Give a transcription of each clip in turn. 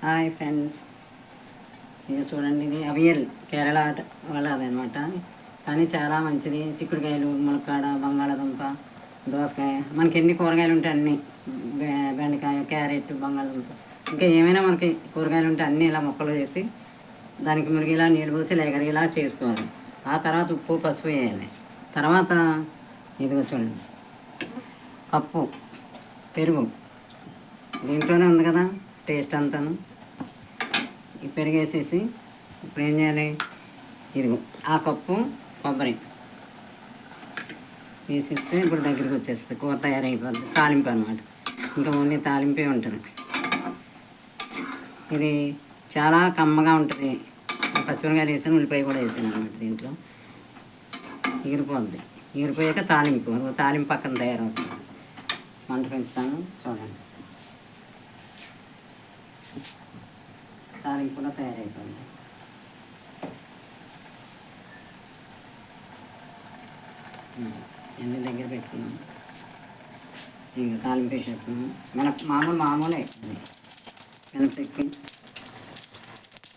Hi friends, ఇది చూడండి. ఇది అవియల్ కేరళ వాళ్ళదనమాట. కానీ చాలా మంచిది. చిక్కుడుకాయలు, ములక్కాడ, బంగాళాదుంప, దోసకాయ, మనకి ఎన్ని కూరగాయలు ఉంటాయి అన్నీ, బెండకాయ, క్యారెట్, బంగాళాదుంప, ఇంకా ఏమైనా మనకి కూరగాయలు ఉంటే అన్నీ ఇలా ముక్కలు వేసి దానికి మురిగిలా నీళ్ళు పోసి లేకరిలా చేసుకోవాలి. ఆ తర్వాత ఉప్పు, పసుపు వేయాలి. తర్వాత ఇదిగో చూడండి, కప్పు పెరుగు, దీంట్లోనే ఉంది కదా టేస్ట్ అంతాను. ఈ పెరుగు వేసేసి ఇప్పుడు ఏం చేయాలి, ఇదిగో ఆ కప్పు కొబ్బరి వేసిస్తే ఇప్పుడు దగ్గరికి వచ్చేస్తుంది. కూర తయారైపోతుంది. తాలింపు అనమాట, ఇంకా ఓన్లీ తాలింపే ఉంటుంది. ఇది చాలా కమ్మగా ఉంటుంది. పచ్చిమిరకాయలు వేసాను, ఉల్లిపాయ కూడా వేసాను అనమాట. దీంట్లో ఎగిరిపోద్ది. ఎగిరిపోయాక తాలింపు పక్కన తయారవుతుంది. మంట పెంచుతాను చూడండి. తాలింపు కూడా తయారైపోయింది. అన్నీ దగ్గర పెట్టుకున్నాం. ఇంకా తాలింపు వేసేస్తున్నాం. మన మామూలే మినపచెక్కి,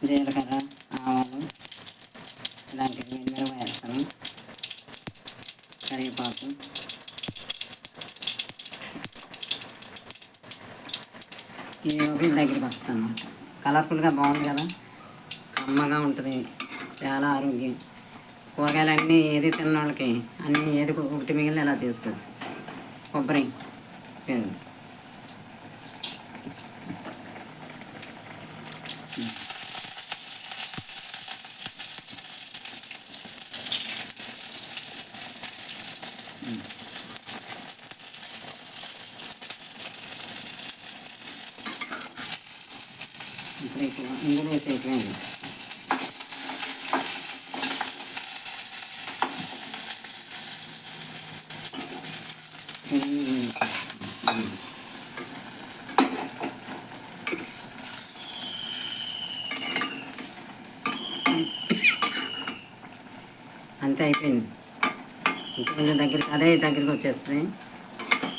జీలకర్ర, ఆవాలు ఇలాంటివి మిరప వేస్తాము, కరివేపాకు, ఇది ఒకటి దగ్గరికి వస్తాను అన్నమాట. కలర్ఫుల్గా బాగుంది కదా, కమ్మగా ఉంటుంది, చాలా ఆరోగ్యం. కూరగాయలు అన్నీ ఏది తిన్న వాళ్ళకి అన్నీ ఏది ఒకటి మిగిలిన ఇలా చేసుకోవచ్చు. కొబ్బరి, పెరుగు, ఇప్పుడు ఇందులో వేసేయట్లేదు. అంతే అయిపోయింది. ఇంకొంచెం దగ్గరికి వచ్చేస్తుంది.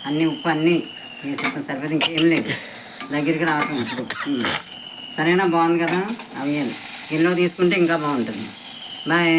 అన్నీ ఉప్పు అన్నీ వేసేస్తాం, సరిపోతే ఇంకేం లేదు. దగ్గరికి రావటం ఇప్పుడు సరేనా, బాగుంది కదా. అవి గిన్నెలో తీసుకుంటే ఇంకా బాగుంటుంది. బాయ్.